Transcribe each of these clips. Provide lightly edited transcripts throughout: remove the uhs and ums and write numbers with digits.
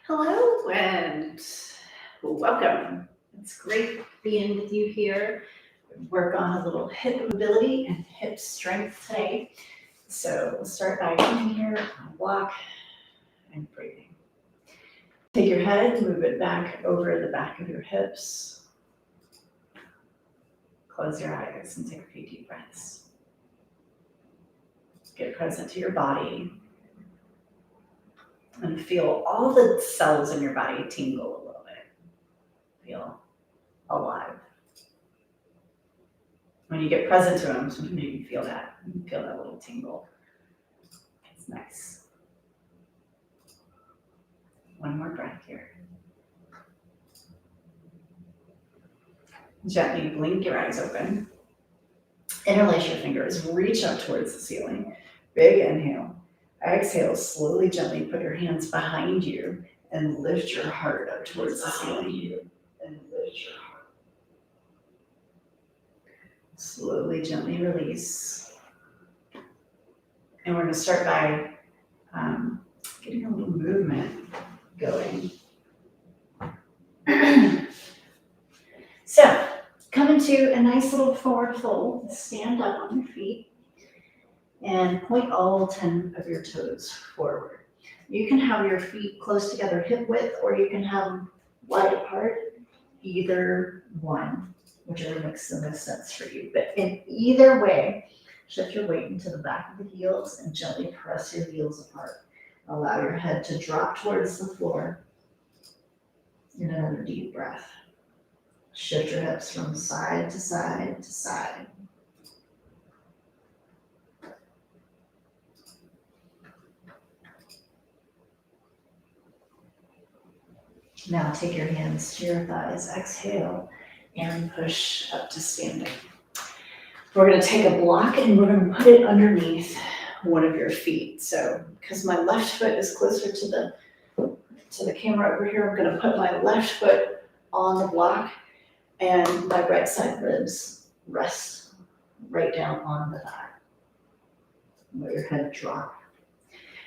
Hello and welcome. It's great being with you here. Work on a little hip mobility and hip strength today. So we'll start by coming here on a walk and breathing. Take your head, move it back over the back of your hips. Close your eyes and take a few deep breaths. Get present to your body. And feel all the cells in your body tingle a little bit. Feel alive. When you get present to them, sometimes you can feel that. You can feel that little tingle. It's nice. One more breath here. Gently blink your eyes open. Interlace your fingers. Reach up towards the ceiling. Big inhale. Exhale, slowly, gently put your hands behind you and lift your heart up towards the ceiling. And lift your heart. Slowly, gently release. And we're going to start by getting a little movement going. So, come into a nice little forward fold. Stand up on your feet. And point all 10 of your toes forward. You can have your feet close together hip width, or you can have them wide apart, either one, whichever makes the most sense for you. But in either way, shift your weight into the back of the heels and gently press your heels apart. Allow your head to drop towards the floor. And another deep breath. Shift your hips from side to side to side. Now take your hands to your thighs, exhale, and push up to standing. We're going to take a block and we're going to put it underneath one of your feet. So, because my left foot is closer to the camera over here, I'm going to put my left foot on the block and my right side ribs rest right down on the thigh. Let your head drop.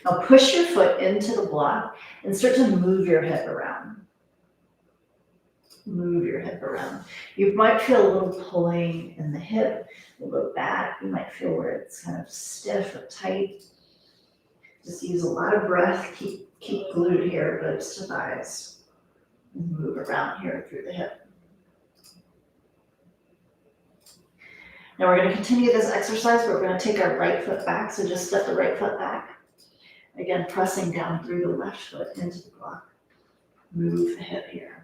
Now push your foot into the block and start to move your hip around. Move your hip around. You might feel a little pulling in the hip, a little back. You might feel where it's kind of stiff or tight. Just use a lot of breath. Keep glued here, ribs to thighs. And move around here through the hip. Now we're going to continue this exercise, but we're going to take our right foot back. So just step the right foot back. Again, pressing down through the left foot into the block. Move the hip here.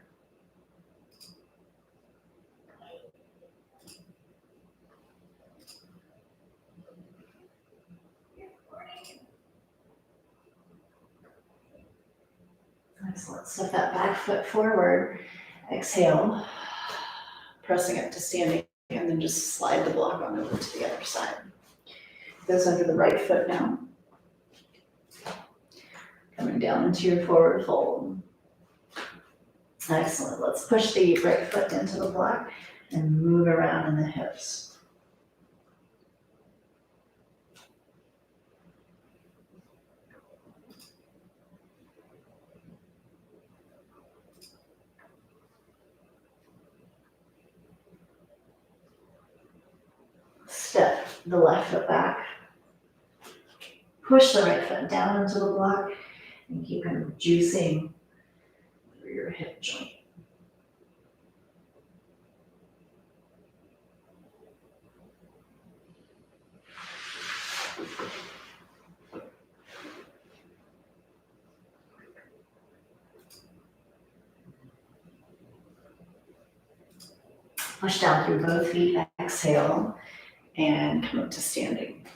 Excellent. Step that back foot forward. Exhale. Pressing up to standing, and then just slide the block on over to the other side. Goes under the right foot now. Coming down into your forward fold. Excellent. Let's push the right foot into the block and move around in the hips. Step the left foot back. Push the right foot down into the block and keep kind of juicing through your hip joint. Push down through both feet, exhale, and come up to standing.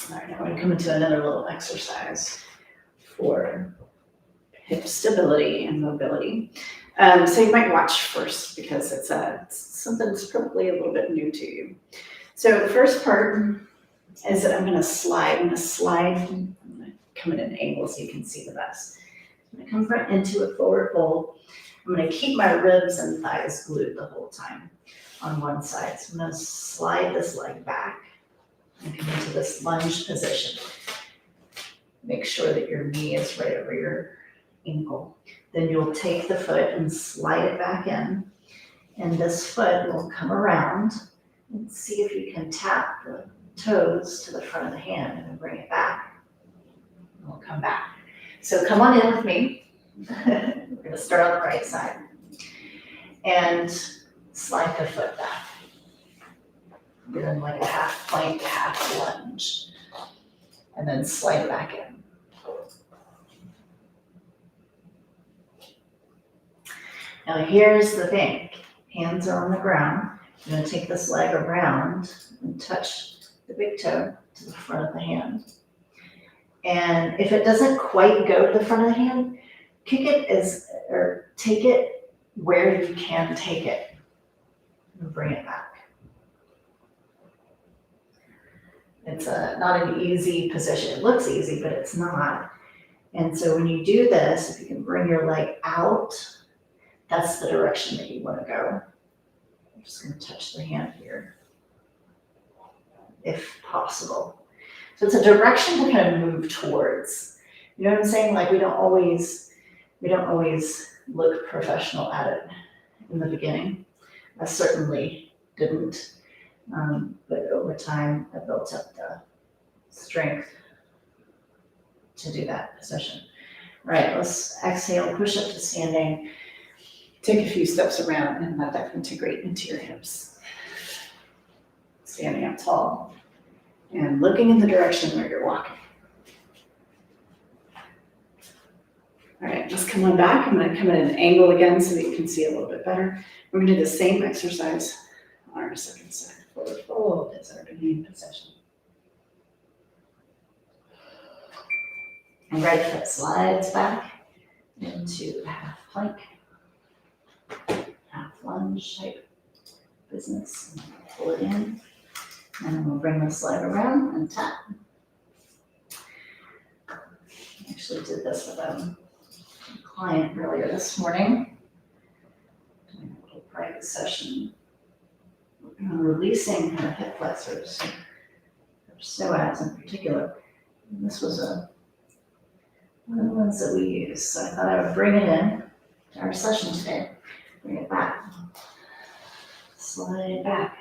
All right, now we're going to come into another little exercise for hip stability and mobility. So you might watch first because it's something that's probably a little bit new to you. So the first part is that I'm going to slide. I'm going to come in an angle so you can see the best. I'm going to come right into a forward fold. I'm going to keep my ribs and thighs glued the whole time on one side. So I'm going to slide this leg back and come into this lunge position. Make sure that your knee is right over your ankle. Then you'll take the foot and slide it back in. And this foot will come around and see if you can tap the toes to the front of the hand and then bring it back. And we'll come back. So come on in with me. We're gonna start on the right side. And slide the foot back. Doing like a half plank, half lunge. And then slide it back in. Now here's the thing. Hands are on the ground. You're gonna take this leg around and touch the big toe to the front of the hand. And if it doesn't quite go to the front of the hand, kick it or take it where you can take it and bring it back. It's not an easy position. It looks easy, but it's not. And so when you do this, if you can bring your leg out, that's the direction that you want to go. I'm just going to touch the hand here, if possible. So it's a direction to kind of move towards. You know what I'm saying? Like we don't always look professional at it in the beginning. I certainly didn't. But over time, I built up the strength to do that position. All right, let's exhale, push up to standing. Take a few steps around and let that integrate into your hips. Standing up tall and looking in the direction where you're walking. All right, just come on back. I'm gonna come at an angle again so that you can see a little bit better. We're gonna do the same exercise on our second side. Forward fold is our beginning position. And right foot slides back into half plank, half lunge type business. And pull it in. And then we'll bring this leg around and tap. I actually did this with a client earlier this morning. Doing a little private session. Releasing her hip flexors, her psoas in particular. And this was one of the ones that we use. So I thought I would bring it in to our session today. Bring it back. Slide it back.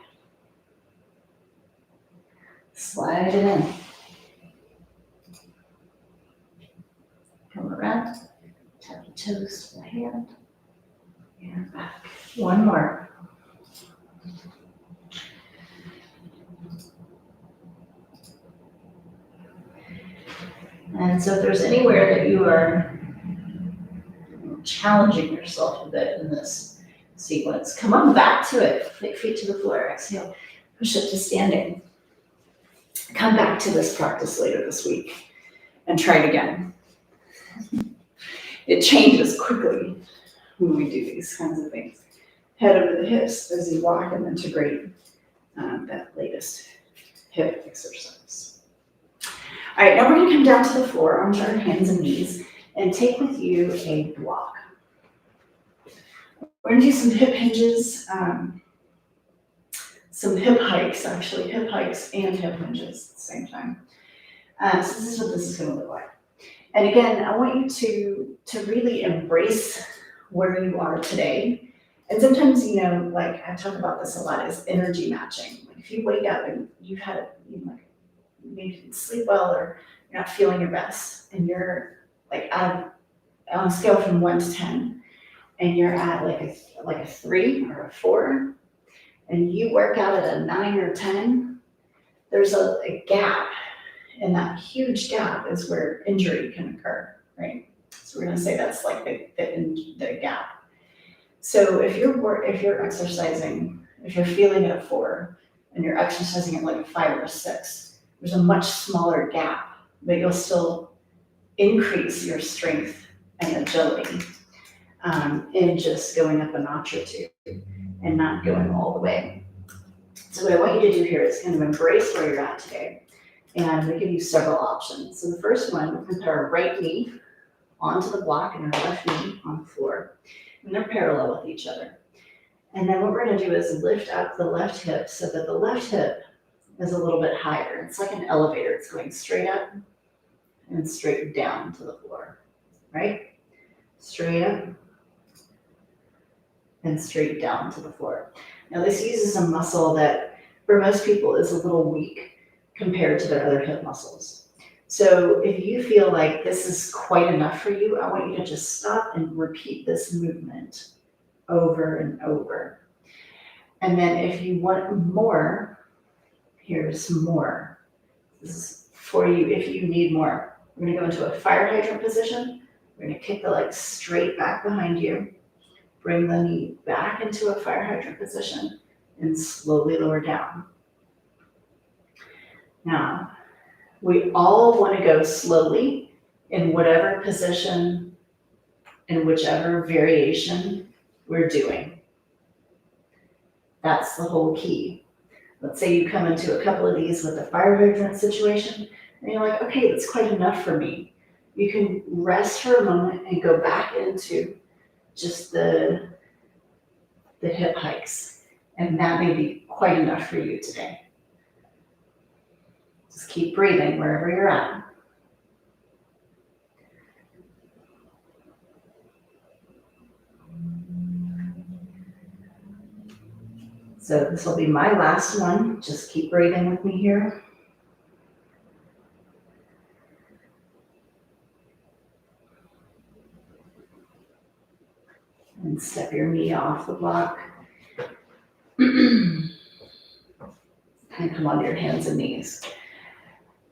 Slide it in. Come around. Tap the toes to the hand. And back. One more. And so if there's anywhere that you are challenging yourself a bit in this sequence, come on back to it. Feet to the floor. Exhale. Push up to standing. Come back to this practice later this week and try it again. It changes quickly when we do these kinds of things. Head over the hips as you walk and integrate that latest hip exercise. All right, now we're gonna come down to the floor onto our hands and knees and take with you a block. We're gonna do some hip hinges, some hip hikes actually, hip hikes and hip hinges at the same time. So this is what this is gonna look like. And again, I want you to really embrace where you are today. And sometimes, you know, like I talk about this a lot, is energy matching. Like if you wake up and you've had, maybe you didn't sleep well or you're not feeling your best and you're like on a scale from 1 to 10 and you're at like a 3 or a 4 and you work out at a 9 or 10, there's a gap, and that huge gap is where injury can occur, right? So we're gonna say that's like the gap. So if you're exercising, if you're feeling at a 4 and you're exercising at like a 5 or a 6, there's a much smaller gap, but you'll still increase your strength and agility in just going up a notch or two and not going all the way. So what I want you to do here is kind of embrace where you're at today. And we give you several options. So the first one, we're going to put our right knee onto the block and our left knee on the floor. And they're parallel with each other. And then what we're going to do is lift up the left hip so that the left hip is a little bit higher. It's like an elevator. It's going straight up and straight down to the floor, right? straight up, and straight down to the floor. Now this uses a muscle that for most people is a little weak compared to their other hip muscles. So if you feel like this is quite enough for you, I want you to just stop and repeat this movement over and over. And then if you want more, here's more. This is for you if you need more. We're gonna go into a fire hydrant position. We're gonna kick the legs straight back behind you. Bring the knee back into a fire hydrant position and slowly lower down. Now, we all want to go slowly in whatever position, in whichever variation we're doing. That's the whole key. Let's say you come into a couple of these with a fire hydrant situation, and you're like, okay, that's quite enough for me. You can rest for a moment and go back into just the hip hikes, and that may be quite enough for you today. Just keep breathing wherever you're at. So this will be my last one. Just keep breathing with me here. And step your knee off the block. And come onto your hands and knees.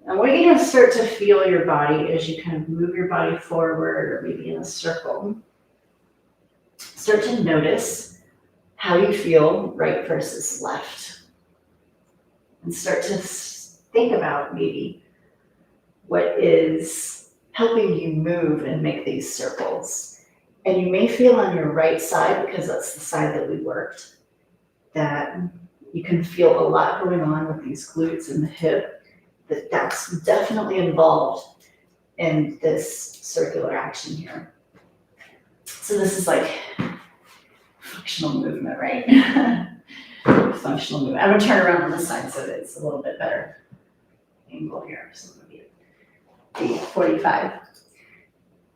I want you to start to feel your body as you kind of move your body forward or maybe in a circle. Start to notice how you feel right versus left. And start to think about maybe what is helping you move and make these circles. And you may feel on your right side, because that's the side that we worked, that you can feel a lot going on with these glutes and the hip. That's definitely involved in this circular action here. So this is like functional movement, right? Functional movement. I'm gonna turn around on this side so that it's a little bit better angle here. So I'm gonna be 45.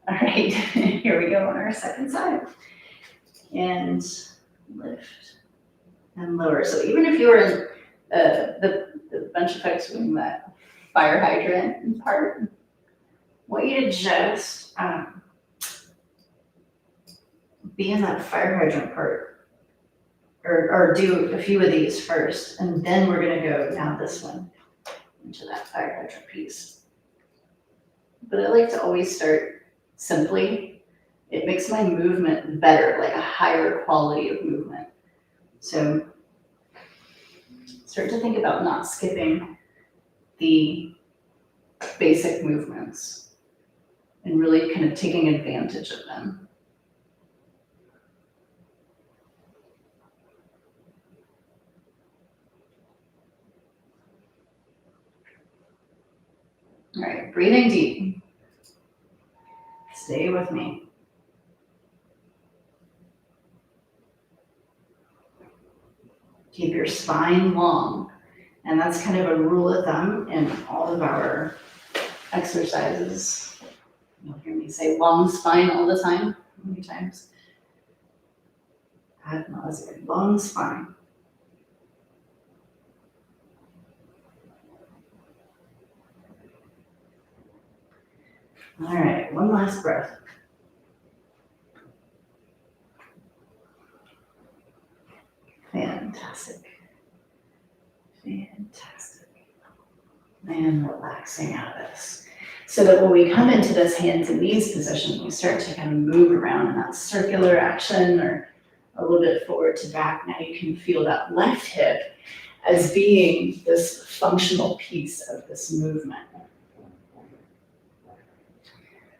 All right, here we go on our second side. And lift and lower. So even if you were in the bunch of folks doing that fire hydrant part, I want you to just be in that fire hydrant part, or do a few of these first, and then we're gonna go down this one into that fire hydrant piece. But I like to always start simply. It makes my movement better, like a higher quality of movement. So start to think about not skipping the basic movements and really kind of taking advantage of them. All right, breathing deep. Stay with me. Keep your spine long. And that's kind of a rule of thumb in all of our exercises. You'll hear me say long spine all the time. How many times? Ad nauseam. Long spine. All right, one last breath. Fantastic. Fantastic. And relaxing out of this. So that when we come into this hands and knees position, we start to kind of move around in that circular action or a little bit forward to back. Now you can feel that left hip as being this functional piece of this movement.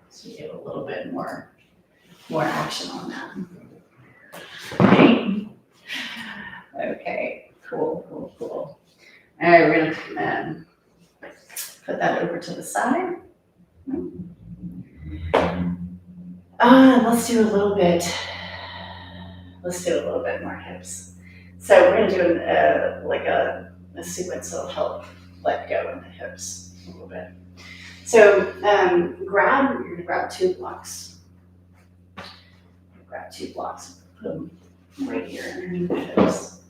So you get a little bit more action on that. Right? Okay, cool. All right, we're gonna put that over to the side. Let's do a little bit more hips. So we're gonna do like a sequence that'll help let go in the hips a little bit. So you're gonna grab two blocks. grab 2 blocks and put them right here underneath the hips.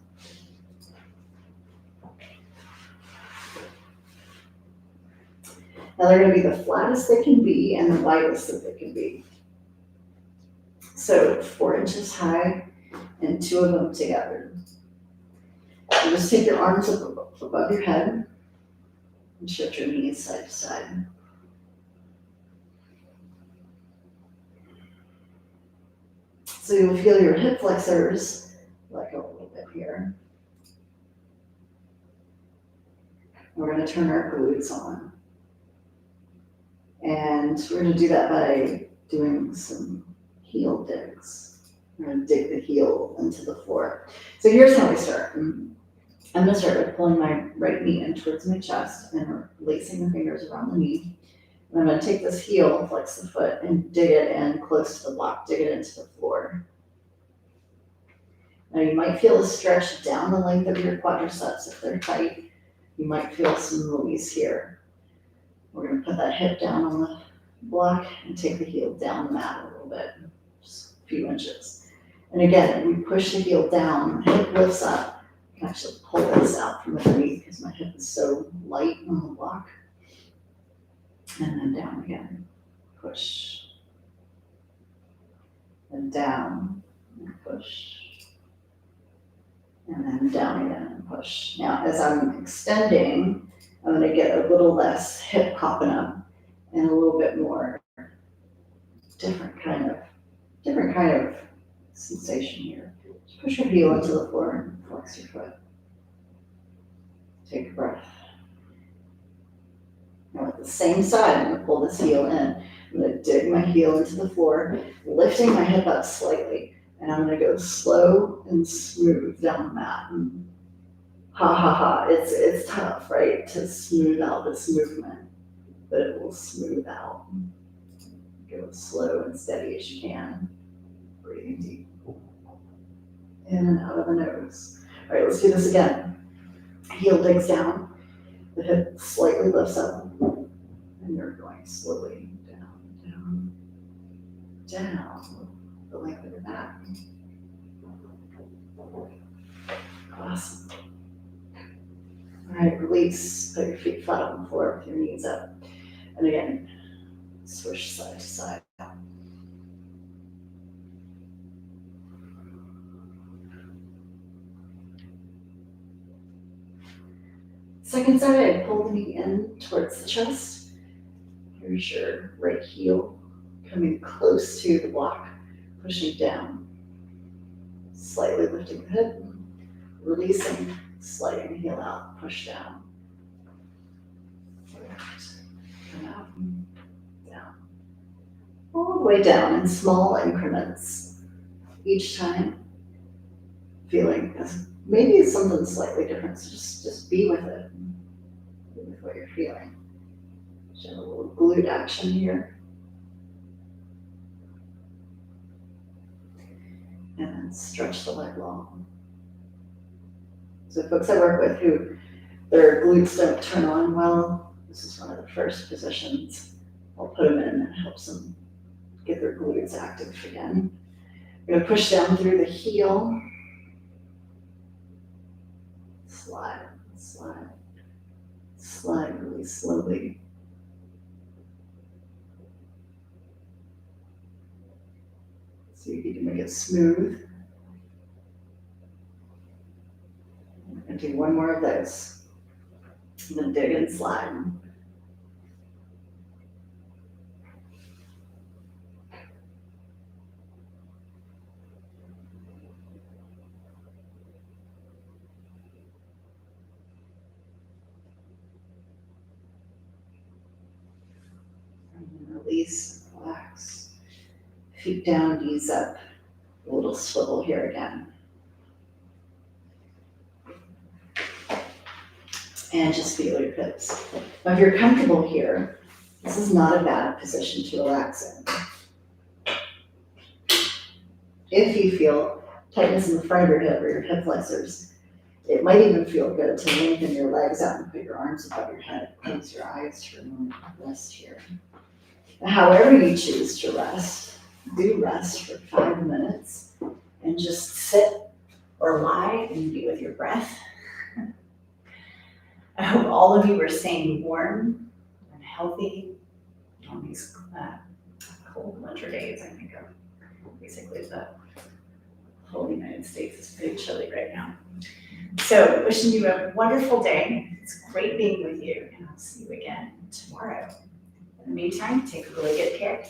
Now they're gonna be the flattest they can be and the widest that they can be. So 4 inches high and 2 of them together. And just take your arms up above your head and shift your knees side to side. So you'll feel your hip flexors let go a little bit here. We're gonna turn our glutes on. And we're gonna do that by doing some heel digs. We're gonna dig the heel into the floor. So here's how we start. I'm gonna start with pulling my right knee in towards my chest and lacing the fingers around the knee. And I'm gonna take this heel, flex the foot, and dig it in close to the block, dig it into the floor. Now you might feel a stretch down the length of your quadriceps if they're tight. You might feel some release here. We're gonna put that hip down on the block and take the heel down the mat a little bit, just a few inches. And again, we push the heel down, the hip lifts up. I can actually pull this out from underneath because my hip is so light on the block. And then down again, push. And down, and push. And then down again and push. Now, as I'm extending, I'm gonna get a little less hip popping up and a little bit more different kind of sensation here. Just push your heel into the floor and flex your foot. Take a breath. Now at the same side, I'm gonna pull this heel in. I'm gonna dig my heel into the floor, lifting my hip up slightly, and I'm gonna go slow and smooth down the mat. Ha ha ha, it's tough, right, to smooth out this movement, but it will smooth out. Go as slow and steady as you can. Breathing deep. In and out of the nose. All right, let's do this again. Heel digs down, the hip slightly lifts up, and you're going slowly down, down, down, the length of your back. Awesome. All right, release, put your feet flat on the floor with your knees up. And again, swish side to side. Second side, I pull the knee in towards the chest. Here's your right heel coming close to the block, pushing down. Slightly lifting the hip, releasing, sliding the heel out, push down. Come out, down. All the way down in small increments. Each time, feeling maybe it's something slightly different, so just be with it. Be with what you're feeling. Just have a little glute action here. And then stretch the leg long. So folks I work with who their glutes don't turn on well, this is one of the first positions I'll put them in and it helps them get their glutes active again. We're gonna push down through the heel. Slide, slide, slide really slowly. See if you can make it smooth. I'm gonna do one more of those. And then dig and slide. Release, relax. Feet down, knees up. A little swivel here again. And just feel your hips. Now if you're comfortable here, this is not a bad position to relax in. If you feel tightness in the front of your hip or your hip flexors, it might even feel good to lengthen your legs out and put your arms above your head. Close your eyes for a moment, rest here. However you choose to rest, do rest for 5 minutes and just sit or lie and be with your breath. I hope all of you are staying warm and healthy on these cold winter days. I think basically the whole United States is pretty chilly right now. So wishing you a wonderful day. It's great being with you, and I'll see you again tomorrow. In the meantime, take really good care.